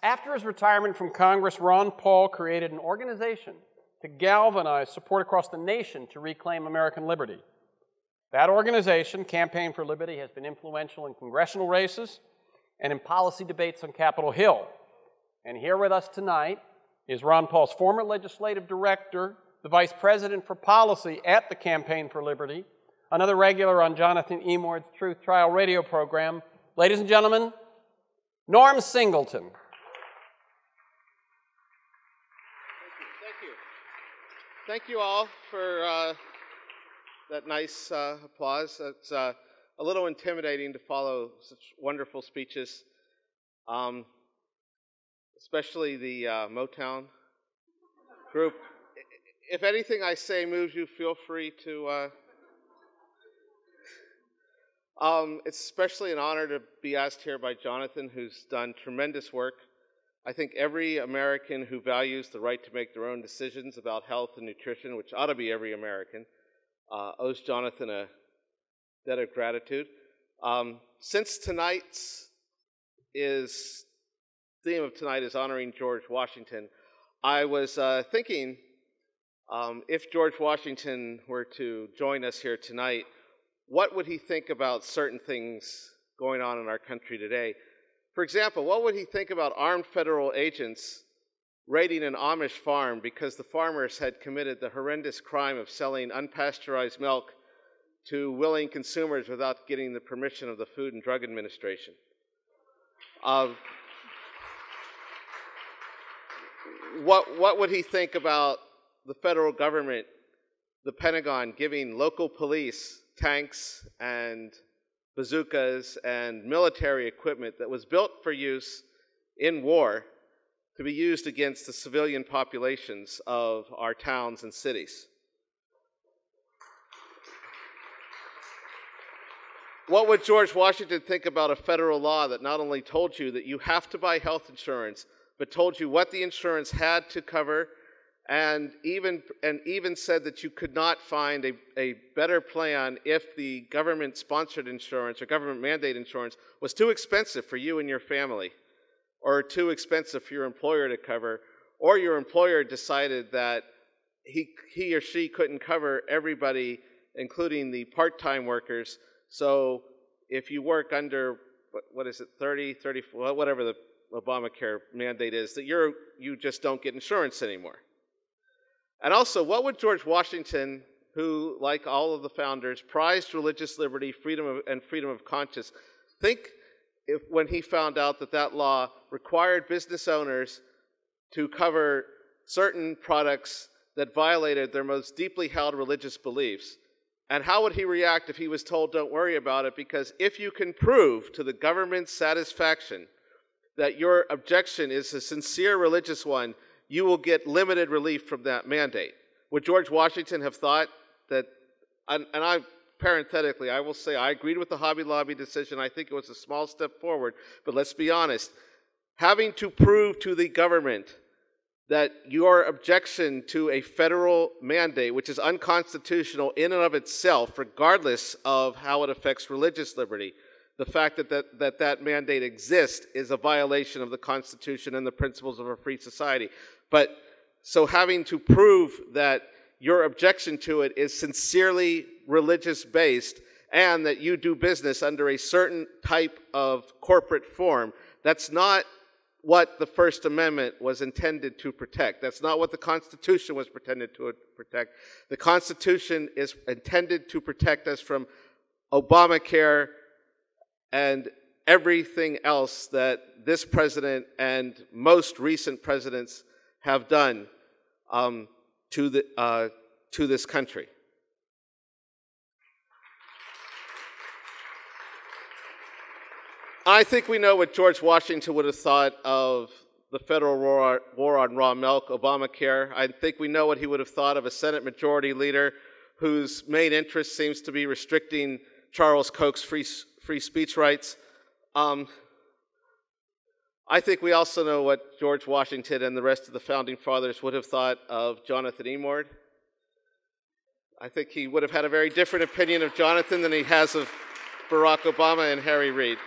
After his retirement from Congress, Ron Paul created an organization to galvanize support across the nation to reclaim American liberty. That organization, Campaign for Liberty, has been influential in congressional races and in policy debates on Capitol Hill. And here with us tonight is Ron Paul's former legislative director, the vice president for policy at the Campaign for Liberty, another regular on Jonathan Emord's Truth Trial radio program. Ladies and gentlemen, Norm Singleton. Thank you all for that nice applause. It's a little intimidating to follow such wonderful speeches, especially the Motown group. If anything I say moves you, feel free to... it's especially an honor to be asked here by Jonathan, who's done tremendous work. I think every American who values the right to make their own decisions about health and nutrition, which ought to be every American, owes Jonathan a debt of gratitude. Since tonight's theme of tonight is honoring George Washington, I was thinking if George Washington were to join us here tonight, what would he think about certain things going on in our country today? For example, what would he think about armed federal agents raiding an Amish farm because the farmers had committed the horrendous crime of selling unpasteurized milk to willing consumers without getting the permission of the Food and Drug Administration? What would he think about the federal government, the Pentagon, giving local police tanks and bazookas and military equipment that was built for use in war to be used against the civilian populations of our towns and cities? What would George Washington think about a federal law that not only told you that you have to buy health insurance, but told you what the insurance had to cover, and even said that you could not find a better plan if the government-sponsored insurance or government-mandated insurance was too expensive for you and your family, or too expensive for your employer to cover, or your employer decided that he or she couldn't cover everybody, including the part-time workers. So if you work under, what is it, 30, 34, whatever the Obamacare mandate is, that you just don't get insurance anymore. And also, what would George Washington, who, like all of the founders, prized religious liberty, freedom of conscience, think when he found out that law required business owners to cover certain products that violated their most deeply held religious beliefs? And how would he react if he was told, don't worry about it, because if you can prove to the government's satisfaction that your objection is a sincere religious one, you will get limited relief from that mandate? Would George Washington have thought that, parenthetically, I will say I agreed with the Hobby Lobby decision. I think it was a small step forward, but let's be honest. Having to prove to the government that your objection to a federal mandate, which is unconstitutional in and of itself, regardless of how it affects religious liberty, the fact that mandate exists is a violation of the Constitution and the principles of a free society. But so having to prove that your objection to it is sincerely religious-based and that you do business under a certain type of corporate form, that's not what the First Amendment was intended to protect. That's not what the Constitution was intended to protect. The Constitution is intended to protect us from Obamacare and everything else that this president and most recent presidents have done to this country. I think we know what George Washington would have thought of the federal war on raw milk, Obamacare. I think we know what he would have thought of a Senate Majority Leader whose main interest seems to be restricting Charles Koch's free speech rights. I think we also know what George Washington and the rest of the Founding Fathers would have thought of Jonathan Emord. I think he would have had a very different opinion of Jonathan than he has of Barack Obama and Harry Reid.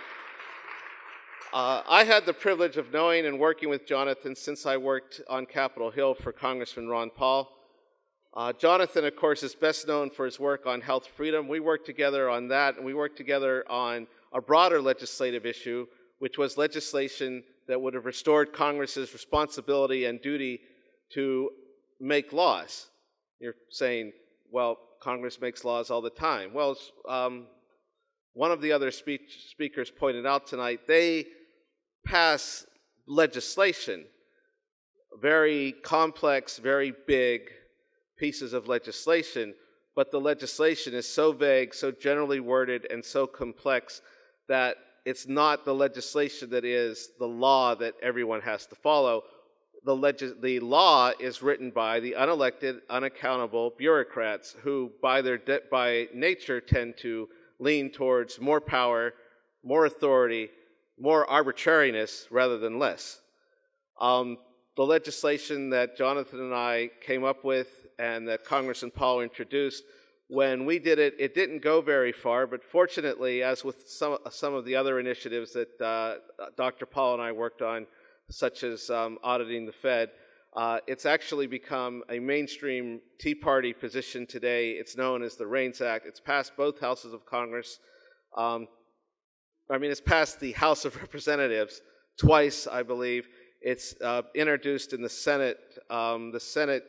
I had the privilege of knowing and working with Jonathan since I worked on Capitol Hill for Congressman Ron Paul. Jonathan, of course, is best known for his work on health freedom. We worked together on that, and we worked together on a broader legislative issue, which was legislation that would have restored Congress's responsibility and duty to make laws. You're saying, well, Congress makes laws all the time. Well, one of the other speakers pointed out tonight, they pass legislation, very complex, very big pieces of legislation, but the legislation is so vague, so generally worded, and so complex that it's not the legislation that is the law that everyone has to follow. The law is written by the unelected, unaccountable bureaucrats who, by nature, tend to lean towards more power, more authority, more arbitrariness rather than less. The legislation that Jonathan and I came up with and that Congressman Paul introduced, when we did it, it didn't go very far, but fortunately, as with some of the other initiatives that Dr. Paul and I worked on, such as auditing the Fed, it's actually become a mainstream Tea Party position today. It's known as the REINS Act. It's passed both houses of Congress. It's passed the House of Representatives twice, I believe. It's introduced in the Senate. The Senate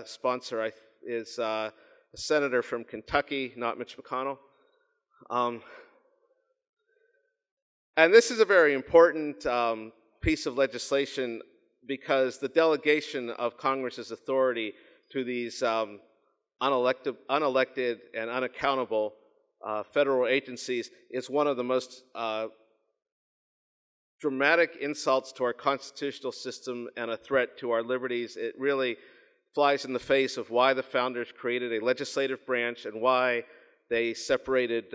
sponsor is a senator from Kentucky, not Mitch McConnell. And this is a very important piece of legislation because the delegation of Congress's authority to these unelected and unaccountable federal agencies is one of the most dramatic insults to our constitutional system and a threat to our liberties. It really flies in the face of why the founders created a legislative branch and why they separated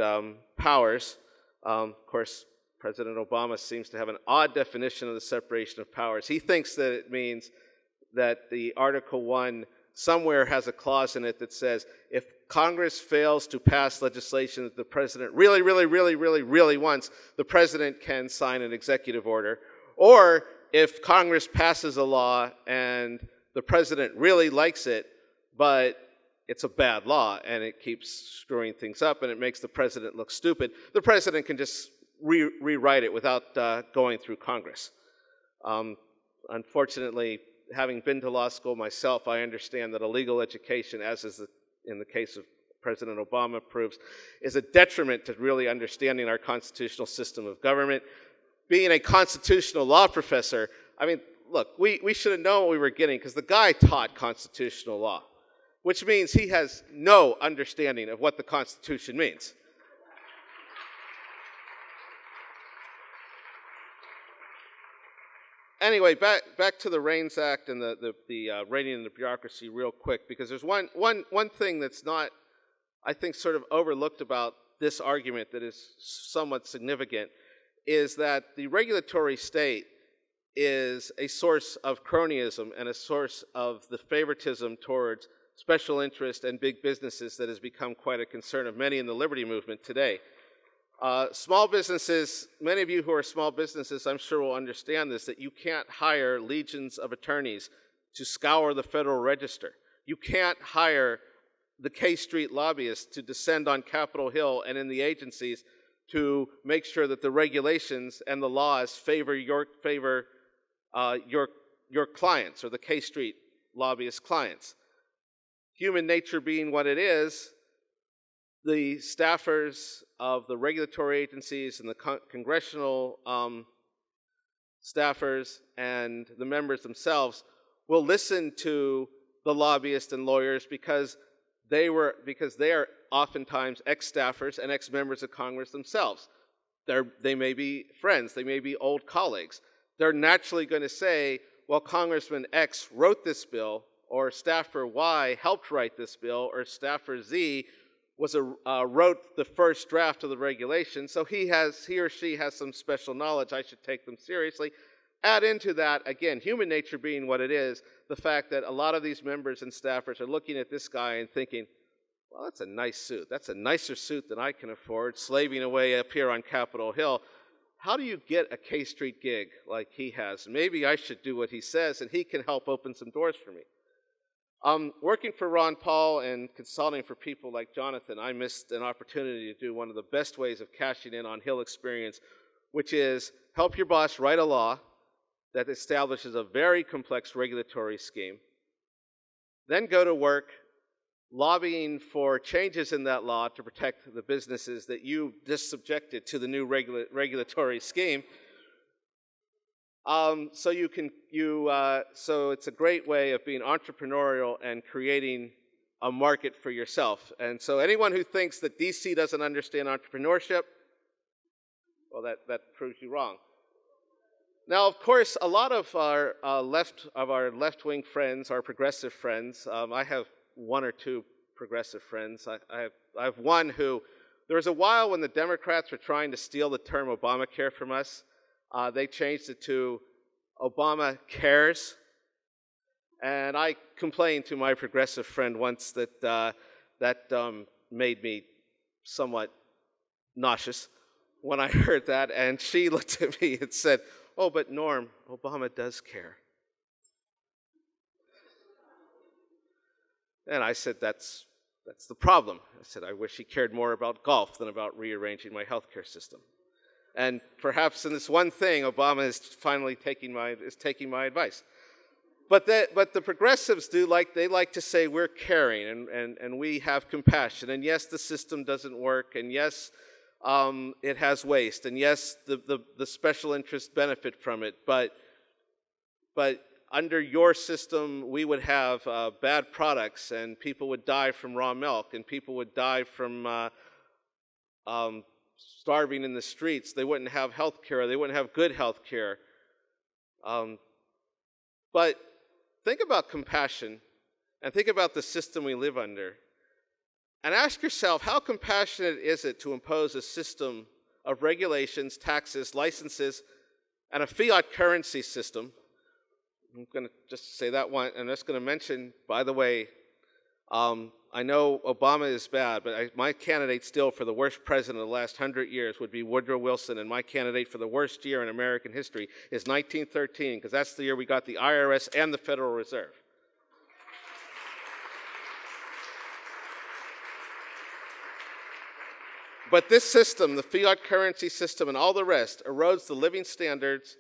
powers. Of course, President Obama seems to have an odd definition of the separation of powers. He thinks that it means that the Article 1 somewhere has a clause in it that says if Congress fails to pass legislation that the president really wants, the president can sign an executive order. Or if Congress passes a law and the president really likes it, but it's a bad law and it keeps screwing things up and it makes the president look stupid, the president can just rewrite it without going through Congress. Unfortunately, having been to law school myself, I understand that a legal education, as is in the case of President Obama proves, is a detriment to really understanding our constitutional system of government. Being a constitutional law professor, look, we should have known what we were getting because the guy taught constitutional law, which means he has no understanding of what the Constitution means. Anyway, back to the REINS Act and the reining in the bureaucracy real quick, because there's one thing that's not, I think, sort of overlooked about this argument that is somewhat significant, is that the regulatory state is a source of cronyism and a source of the favoritism towards special interest and big businesses that has become quite a concern of many in the liberty movement today. Small businesses, many of you who are small businesses, I'm sure will understand this, that you can't hire legions of attorneys to scour the Federal Register. You can't hire the K Street lobbyists to descend on Capitol Hill and in the agencies to make sure that the regulations and the laws favor your clients, or the K Street lobbyist clients. Human nature being what it is, the staffers of the regulatory agencies and the congressional staffers and the members themselves will listen to the lobbyists and lawyers because they are oftentimes ex-staffers and ex-members of Congress themselves. They may be friends, they may be old colleagues. They're naturally going to say, well, Congressman X wrote this bill, or staffer Y helped write this bill, or staffer Z wrote the first draft of the regulation, so he or she has some special knowledge, I should take them seriously. Add into that, again, human nature being what it is, the fact that a lot of these members and staffers are looking at this guy and thinking, well, that's a nice suit. That's a nicer suit than I can afford, slaving away up here on Capitol Hill. how do you get a K Street gig like he has? Maybe I should do what he says, and he can help open some doors for me. Working for Ron Paul and consulting for people like Jonathan, I missed an opportunity to do one of the best ways of cashing in on Hill experience, which is help your boss write a law that establishes a very complex regulatory scheme, then go to work lobbying for changes in that law to protect the businesses that you just subjected to the new regulatory scheme. So it's a great way of being entrepreneurial and creating a market for yourself. And so anyone who thinks that DC doesn't understand entrepreneurship, well, that proves you wrong. Now, of course, a lot of our left-wing friends, our progressive friends, I have one or two progressive friends. I have one who, there was a while when the Democrats were trying to steal the term Obamacare from us. They changed it to Obama Cares. And I complained to my progressive friend once that made me somewhat nauseous when I heard that. And she looked at me and said, "Oh, but Norm, Obama does care." And I said, that's the problem. I said, I wish he cared more about golf than about rearranging my healthcare system. And perhaps in this one thing, Obama is finally taking my advice. But the progressives they like to say we're caring and we have compassion. And yes, the system doesn't work. And yes, it has waste. And yes, the special interests benefit from it. But under your system, we would have bad products, and people would die from raw milk, and people would die from starving in the streets. They wouldn't have health care. They wouldn't have good health care. But think about compassion, and think about the system we live under. And ask yourself, how compassionate is it to impose a system of regulations, taxes, licenses, and a fiat currency system? I'm going to just say that one, and I'm just going to mention, by the way, I know Obama is bad, but my candidate still for the worst president of the last 100 years would be Woodrow Wilson, and my candidate for the worst year in American history is 1913, because that's the year we got the IRS and the Federal Reserve. But this system, the fiat currency system and all the rest, erodes the living standards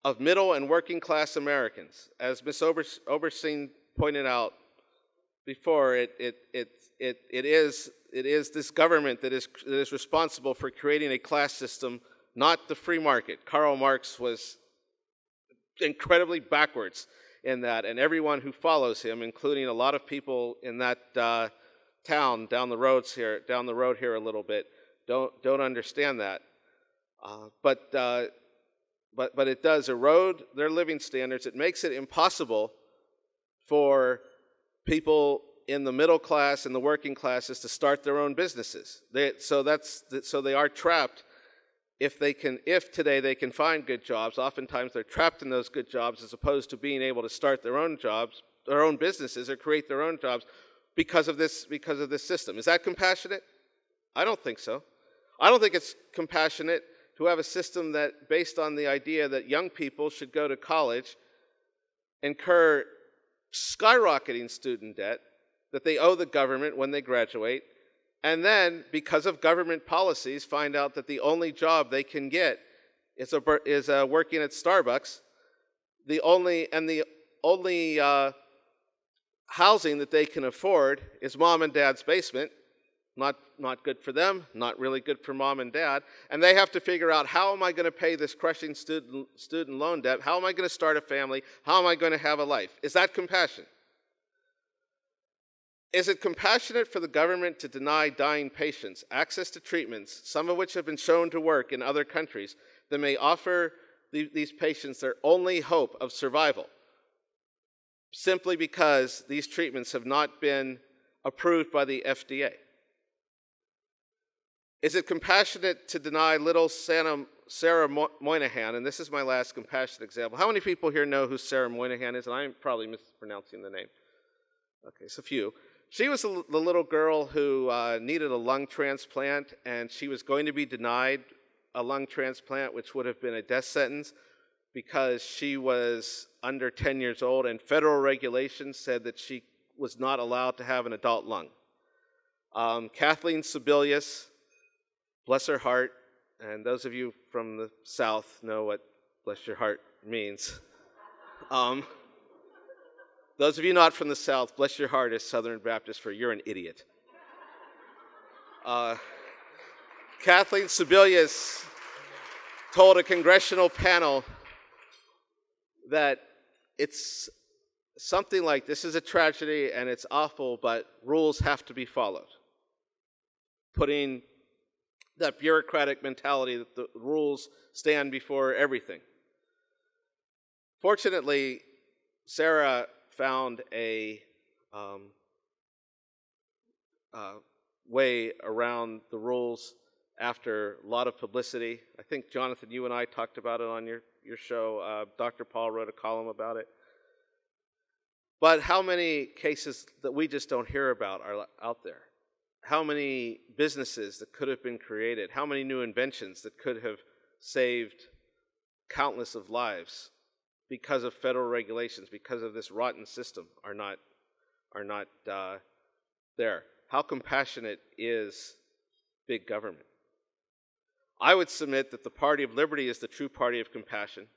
of middle and working class Americans. As Ms. Oberstein pointed out before, it is this government that is responsible for creating a class system, not the free market. Karl Marx was incredibly backwards in that, and everyone who follows him, including a lot of people in that town down the road here a little bit, don't understand that. But it does erode their living standards. It makes it impossible for people in the middle class and the working classes to start their own businesses. So they are trapped. If today they can find good jobs, oftentimes they're trapped in those good jobs as opposed to being able to start their own jobs, their own businesses, or create their own jobs because of this system. Is that compassionate? I don't think so. I don't think it's compassionate to have a system that, based on the idea that young people should go to college, incur skyrocketing student debt that they owe the government when they graduate, and then, because of government policies, find out that the only job they can get is working at Starbucks. The only housing that they can afford is mom and dad's basement. Not good for them, not really good for mom and dad. And they have to figure out, how am I going to pay this crushing student loan debt? How am I going to start a family? How am I going to have a life? Is that compassion? Is it compassionate for the government to deny dying patients access to treatments, some of which have been shown to work in other countries, that may offer these patients their only hope of survival, simply because these treatments have not been approved by the FDA? Is it compassionate to deny little Sarah Moynihan? And this is my last compassionate example. How many people here know who Sarah Moynihan is? And I'm probably mispronouncing the name. Okay, so a few. She was the little girl who needed a lung transplant, and she was going to be denied a lung transplant, which would have been a death sentence, because she was under 10 years old, and federal regulations said that she was not allowed to have an adult lung. Kathleen Sebelius, bless her heart, and those of you from the South know what bless your heart means. Those of you not from the South, bless your heart is Southern Baptist for you're an idiot. Kathleen Sebelius told a congressional panel that it's something like, this is a tragedy and it's awful, but rules have to be followed. Putting that bureaucratic mentality that the rules stand before everything. Fortunately, Sarah found a way around the rules after a lot of publicity. I think, Jonathan, you and I talked about it on your show. Dr. Paul wrote a column about it. But how many cases that we just don't hear about are out there? How many businesses that could have been created? How many new inventions that could have saved countless of lives because of federal regulations, because of this rotten system, are not there? How compassionate is big government? I would submit that the party of liberty is the true party of compassion.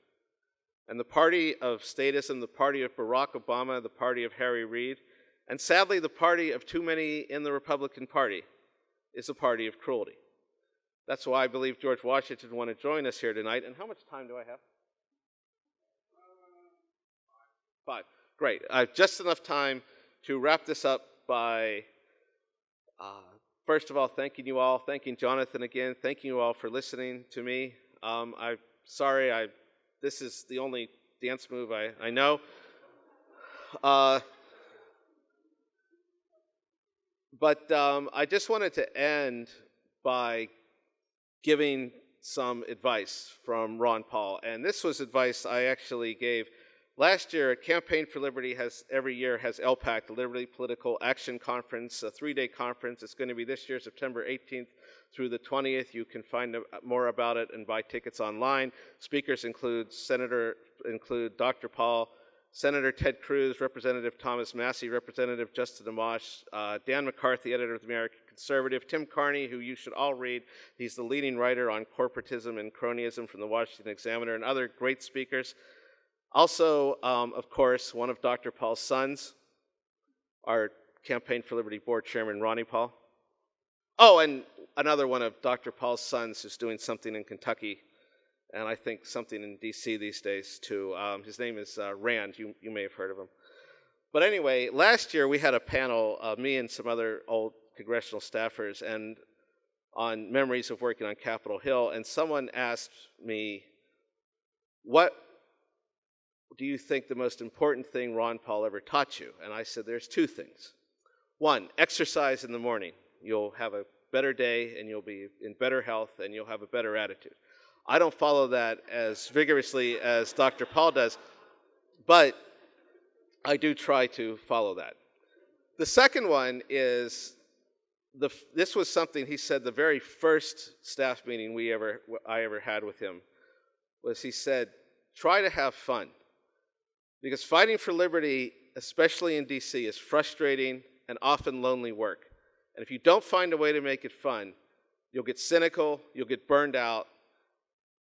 And the party of statism, the party of Barack Obama, the party of Harry Reid, and sadly the party of too many in the Republican Party is the party of cruelty. That's why I believe George Washington want to join us here tonight. And how much time do I have? 5. Great. I have just enough time to wrap this up by, first of all, thanking you all, thanking Jonathan again, thanking you all for listening to me. I'm sorry, this is the only dance move I know. But I just wanted to end by giving some advice from Ron Paul. And this was advice I actually gave last year. Campaign for Liberty every year has LPAC, the Liberty Political Action Conference, a 3-day conference. It's going to be this year, September 18th through the 20th. You can find more about it and buy tickets online. Speakers include Dr. Paul, Senator Ted Cruz, Representative Thomas Massey, Representative Justin Amash, Dan McCarthy, editor of the American Conservative, Tim Carney, who you should all read. He's the leading writer on corporatism and cronyism from the Washington Examiner, and other great speakers. Also, of course, one of Dr. Paul's sons, our Campaign for Liberty Board Chairman, Ronnie Paul. Oh, and another one of Dr. Paul's sons who's doing something in Kentucky, and I think something in D.C. these days, too. His name is Rand. You may have heard of him. But anyway, last year we had a panel, me and some other old congressional staffers, and on memories of working on Capitol Hill, and someone asked me, what do you think the most important thing Ron Paul ever taught you? And I said, there's 2 things. 1, exercise in the morning. You'll have a better day, and you'll be in better health, and you'll have a better attitude. I don't follow that as vigorously as Dr. Paul does, but I do try to follow that. The second one is, this was something he said the very first staff meeting I ever had with him, was he said, try to have fun. Because fighting for liberty, especially in D.C., is frustrating and often lonely work. And if you don't find a way to make it fun, you'll get cynical, you'll get burned out,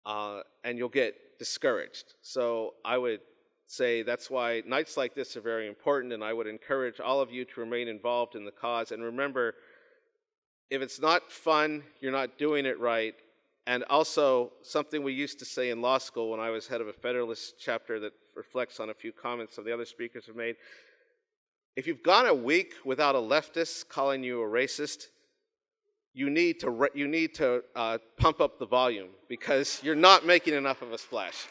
and you'll get discouraged. So I would say that's why nights like this are very important, and I would encourage all of you to remain involved in the cause. And remember, if it's not fun, you're not doing it right. And also, something we used to say in law school when I was head of a Federalist chapter that reflects on a few comments some of the other speakers have made. If you've gone a week without a leftist calling you a racist, you need to pump up the volume, because you're not making enough of a splash.